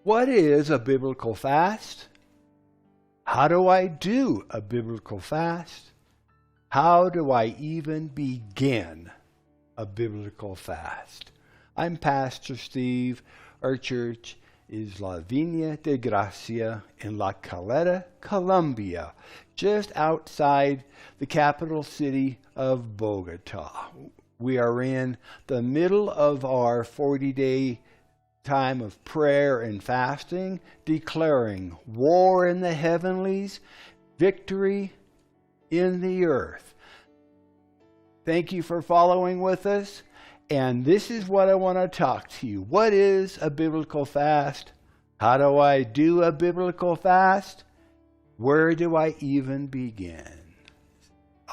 What is a biblical fast? How do I do a biblical fast? How do I even begin a biblical fast? I'm Pastor Steve. Our church is La Viña de Gracia in La Caleta, Colombia, just outside the capital city of Bogota. We are in the middle of our 40-day time of prayer and fasting, declaring war in the heavenlies, victory in the earth. Thank you for following with us. And this is what I want to talk to you. What is a biblical fast? How do I do a biblical fast? Where do I even begin?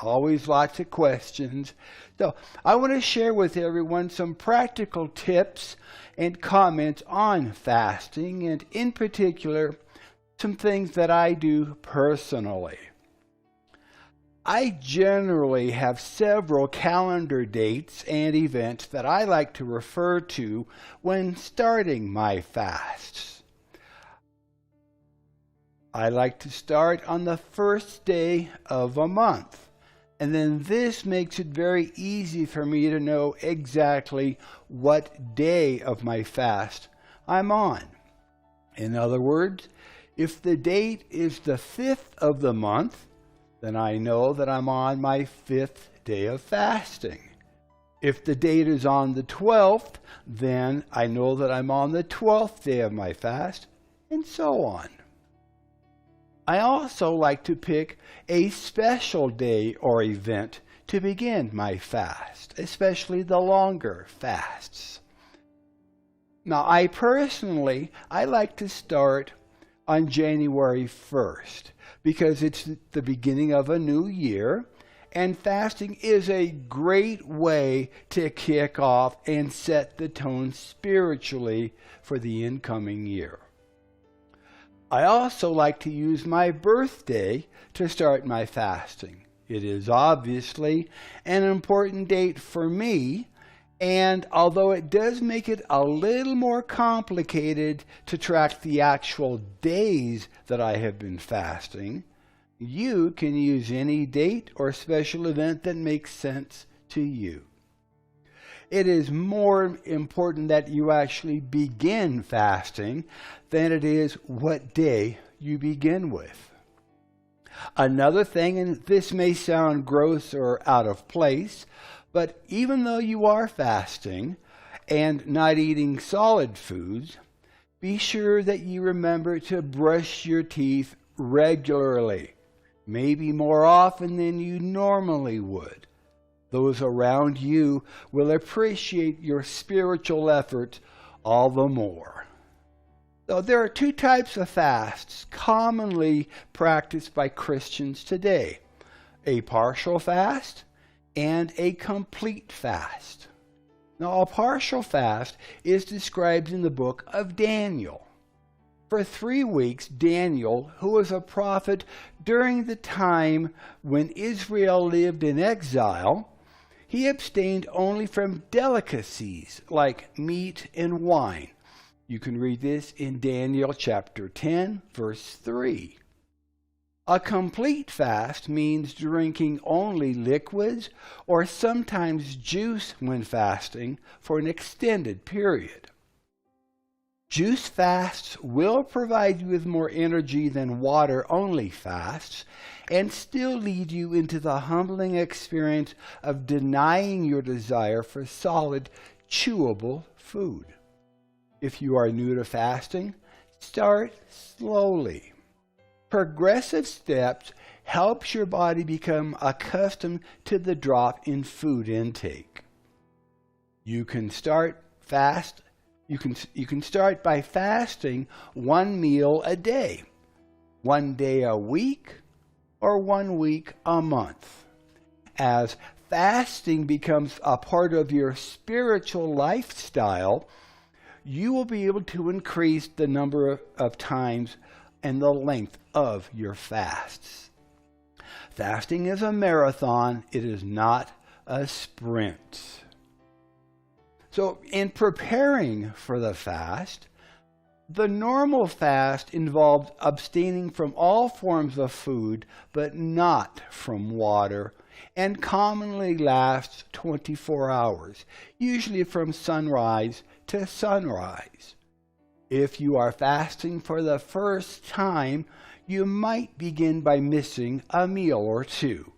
Always lots of questions. So I want to share with everyone some practical tips and comments on fasting, and in particular, some things that I do personally. I generally have several calendar dates and events that I like to refer to when starting my fasts. I like to start on the first day of a month. And then this makes it very easy for me to know exactly what day of my fast I'm on. In other words, if the date is the 5th of the month, then I know that I'm on my 5th day of fasting. If the date is on the 12th, then I know that I'm on the 12th day of my fast, and so on. I also like to pick a special day or event to begin my fast, especially the longer fasts. Now, I like to start on January 1st because it's the beginning of a new year, and fasting is a great way to kick off and set the tone spiritually for the incoming year. I also like to use my birthday to start my fasting. It is obviously an important date for me, and although it does make it a little more complicated to track the actual days that I have been fasting, you can use any date or special event that makes sense to you. It is more important that you actually begin fasting than it is what day you begin with. Another thing, and this may sound gross or out of place, but even though you are fasting and not eating solid foods, be sure that you remember to brush your teeth regularly, maybe more often than you normally would. Those around you will appreciate your spiritual effort all the more. So there are two types of fasts commonly practiced by Christians today: a partial fast and a complete fast. Now, a partial fast is described in the book of Daniel. For 3 weeks, Daniel, who was a prophet during the time when Israel lived in exile, he abstained only from delicacies like meat and wine. You can read this in Daniel chapter 10, verse 3. A complete fast means drinking only liquids or sometimes juice when fasting for an extended period. Juice fasts will provide you with more energy than water-only fasts and still lead you into the humbling experience of denying your desire for solid, chewable food. If you are new to fasting, start slowly. Progressive steps helps your body become accustomed to the drop in food intake. You can start by fasting 1 meal a day, 1 day a week, or 1 week a month. As fasting becomes a part of your spiritual lifestyle, you will be able to increase the number of times and the length of your fasts. Fasting is a marathon, it is not a sprint. So in preparing for the fast, The normal fast involves abstaining from all forms of food, but not from water, and commonly lasts 24 hours, usually from sunrise to sunrise. If you are fasting for the first time, you might begin by missing a meal or two.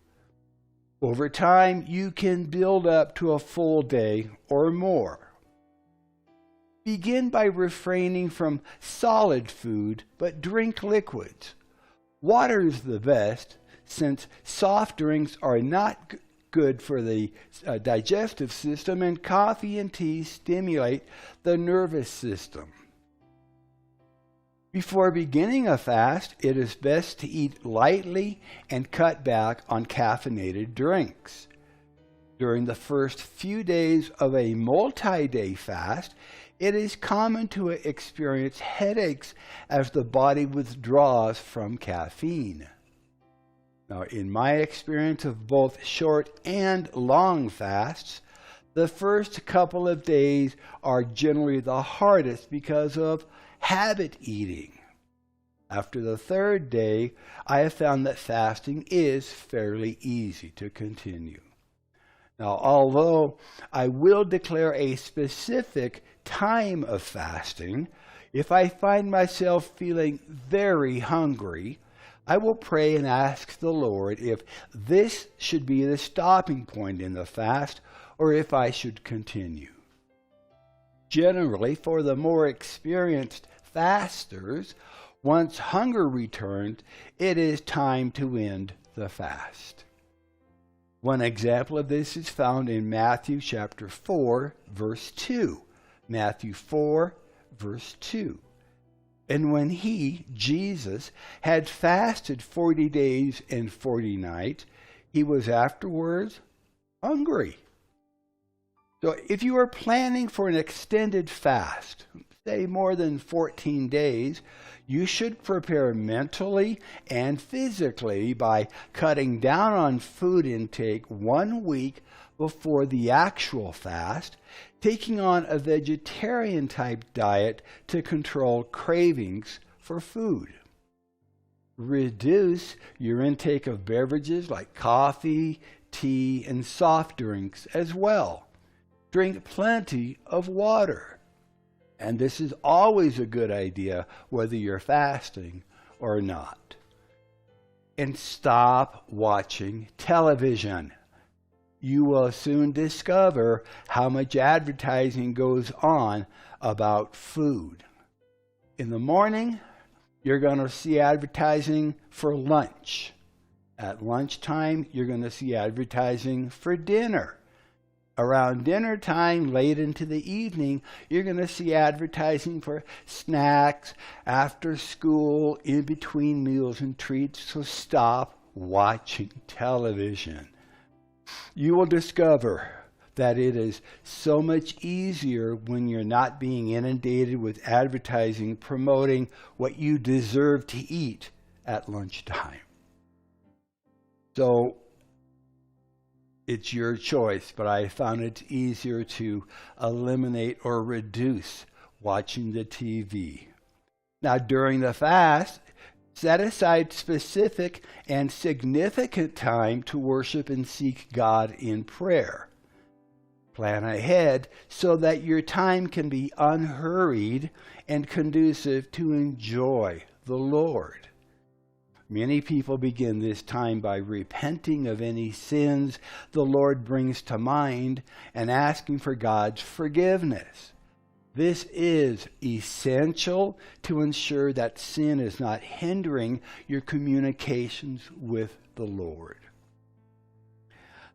Over time, you can build up to a full day or more. Begin by refraining from solid food, but drink liquids. Water is the best, since soft drinks are not good for the digestive system, and coffee and tea stimulate the nervous system. Before beginning a fast, it is best to eat lightly and cut back on caffeinated drinks. During the first few days of a multi-day fast, it is common to experience headaches as the body withdraws from caffeine. Now, in my experience of both short and long fasts, the first couple of days are generally the hardest because of habit eating. After the third day, I have found that fasting is fairly easy to continue. Now, although I will declare a specific time of fasting, if I find myself feeling very hungry, I will pray and ask the Lord if this should be the stopping point in the fast or if I should continue. Generally, for the more experienced fasters, once hunger returns, it is time to end the fast. One example of this is found in Matthew chapter 4, verse 2. Matthew 4, verse 2. And when he, Jesus, had fasted 40 days and 40 nights, he was afterwards hungry. So if you are planning for an extended fast, say more than 14 days, you should prepare mentally and physically by cutting down on food intake 1 week before the actual fast, taking on a vegetarian type diet to control cravings for food. Reduce your intake of beverages like coffee, tea, and soft drinks as well. Drink plenty of water. And this is always a good idea, whether you're fasting or not. And stop watching television. You will soon discover how much advertising goes on about food. In the morning, you're going to see advertising for lunch. At lunchtime, you're going to see advertising for dinner. Around dinner time, late into the evening, you're going to see advertising for snacks, after school, in between meals and treats. So stop watching television. You will discover that it is so much easier when you're not being inundated with advertising promoting what you deserve to eat at lunchtime. So it's your choice, but I found it easier to eliminate or reduce watching the TV. Now, during the fast, set aside specific and significant time to worship and seek God in prayer. Plan ahead so that your time can be unhurried and conducive to enjoy the Lord. Many people begin this time by repenting of any sins the Lord brings to mind and asking for God's forgiveness. This is essential to ensure that sin is not hindering your communications with the Lord.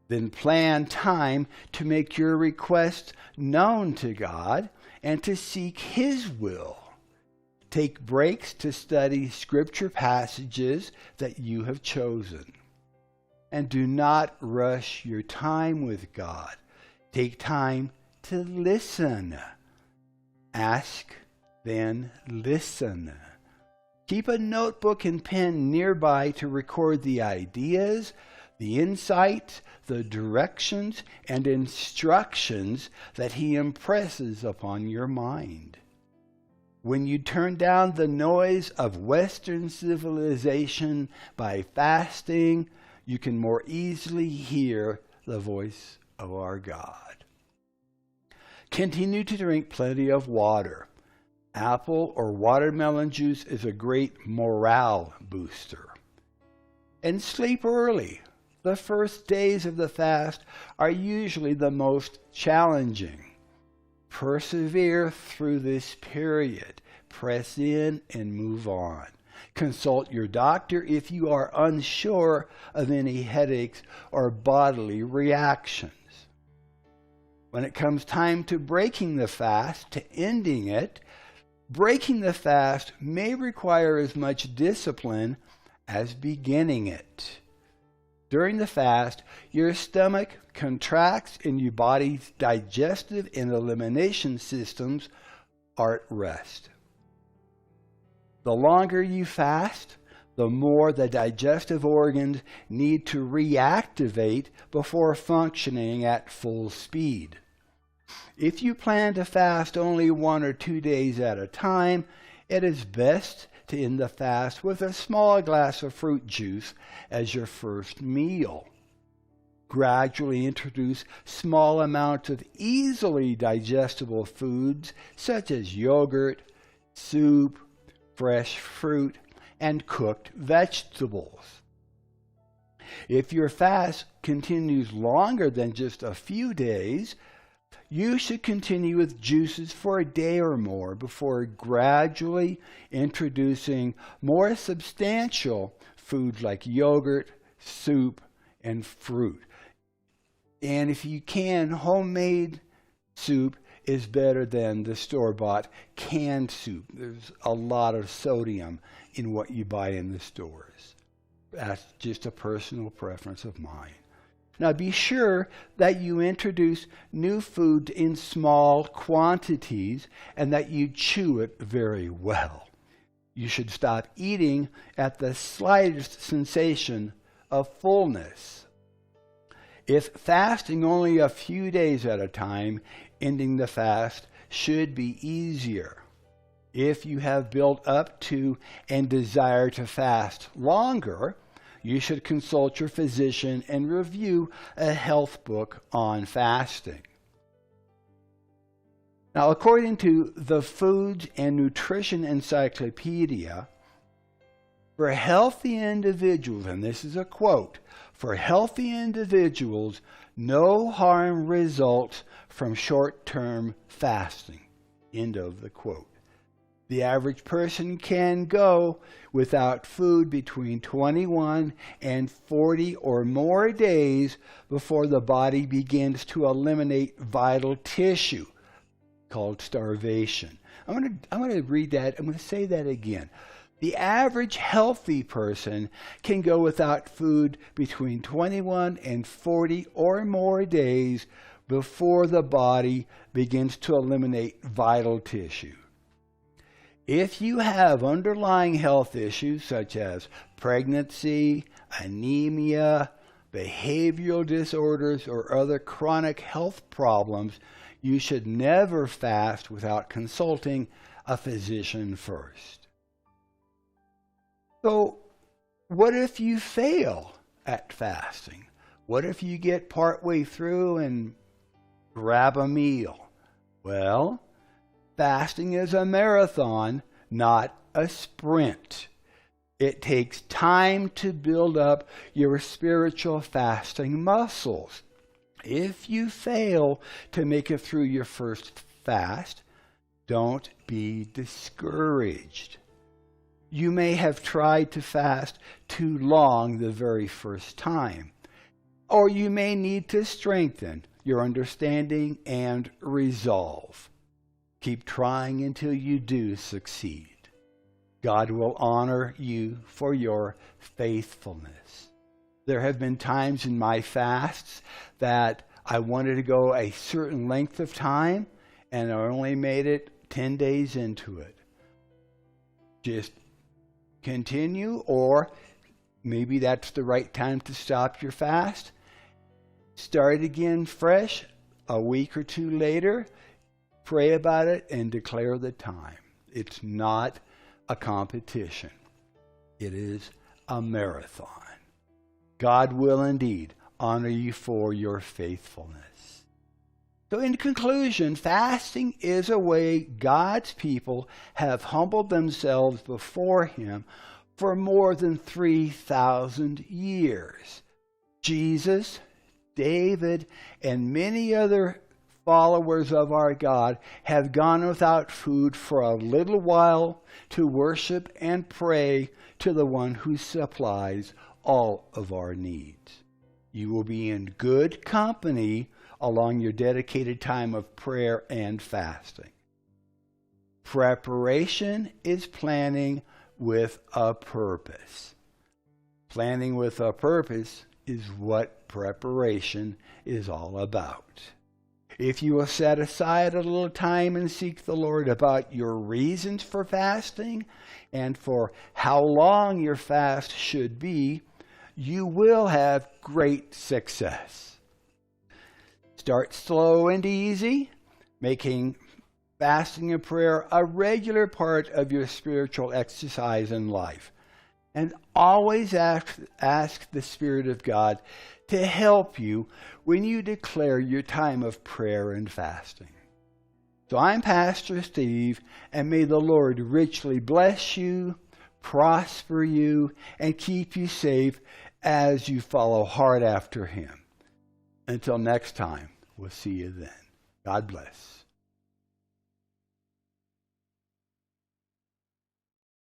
Then plan time to make your requests known to God and to seek His will. Take breaks to study scripture passages that you have chosen. And do not rush your time with God. Take time to listen. Ask, then listen. Keep a notebook and pen nearby to record the ideas, the insights, the directions, and instructions that He impresses upon your mind. When you turn down the noise of Western civilization by fasting, you can more easily hear the voice of our God. Continue to drink plenty of water. Apple or watermelon juice is a great morale booster. And sleep early. The first days of the fast are usually the most challenging. Persevere through this period. Press in and move on. Consult your doctor if you are unsure of any headaches or bodily reactions. When it comes time to breaking the fast, to ending it, breaking the fast may require as much discipline as beginning it. During the fast, your stomach contracts and your body's digestive and elimination systems are at rest. The longer you fast, the more the digestive organs need to reactivate before functioning at full speed. If you plan to fast only 1 or 2 days at a time, it is best to end the fast with a small glass of fruit juice as your first meal. Gradually introduce small amounts of easily digestible foods such as yogurt, soup, fresh fruit, and cooked vegetables. If your fast continues longer than just a few days, you should continue with juices for a day or more before gradually introducing more substantial foods like yogurt, soup, and fruit. And if you can, homemade soup is better than the store-bought canned soup. There's a lot of sodium in what you buy in the stores. That's just a personal preference of mine. Now be sure that you introduce new food in small quantities and that you chew it very well. You should stop eating at the slightest sensation of fullness. If fasting only a few days at a time, ending the fast should be easier. If you have built up to and desire to fast longer, you should consult your physician and review a health book on fasting. Now, according to the Food and Nutrition Encyclopedia, for healthy individuals, and this is a quote, for healthy individuals, no harm results from short-term fasting. End of the quote. The average person can go without food between 21 and 40 or more days before the body begins to eliminate vital tissue, called starvation. I'm going to read that. I'm going to say that again. The average healthy person can go without food between 21 and 40 or more days before the body begins to eliminate vital tissue. If you have underlying health issues such as pregnancy, anemia, behavioral disorders, or other chronic health problems, you should never fast without consulting a physician first. So, what if you fail at fasting? What if you get partway through and grab a meal? Well, fasting is a marathon, not a sprint. It takes time to build up your spiritual fasting muscles. If you fail to make it through your first fast, don't be discouraged. You may have tried to fast too long the very first time, or you may need to strengthen your understanding and resolve. Keep trying until you do succeed. God will honor you for your faithfulness. There have been times in my fasts that I wanted to go a certain length of time, and I only made it 10 days into it. Just continue, or maybe that's the right time to stop your fast. Start again fresh a week or two later. Pray about it and declare the time. It's not a competition. It is a marathon. God will indeed honor you for your faithfulness. So in conclusion, fasting is a way God's people have humbled themselves before Him for more than 3,000 years. Jesus, David, and many other followers of our God have gone without food for a little while to worship and pray to the one who supplies all of our needs. You will be in good company along your dedicated time of prayer and fasting. Preparation is planning with a purpose. Planning with a purpose is what preparation is all about. If you will set aside a little time and seek the Lord about your reasons for fasting and for how long your fast should be, you will have great success. Start slow and easy, making fasting and prayer a regular part of your spiritual exercise in life. And always ask the Spirit of God to help you when you declare your time of prayer and fasting. So I'm Pastor Steve, and may the Lord richly bless you, prosper you, and keep you safe as you follow hard after Him. Until next time, we'll see you then. God bless.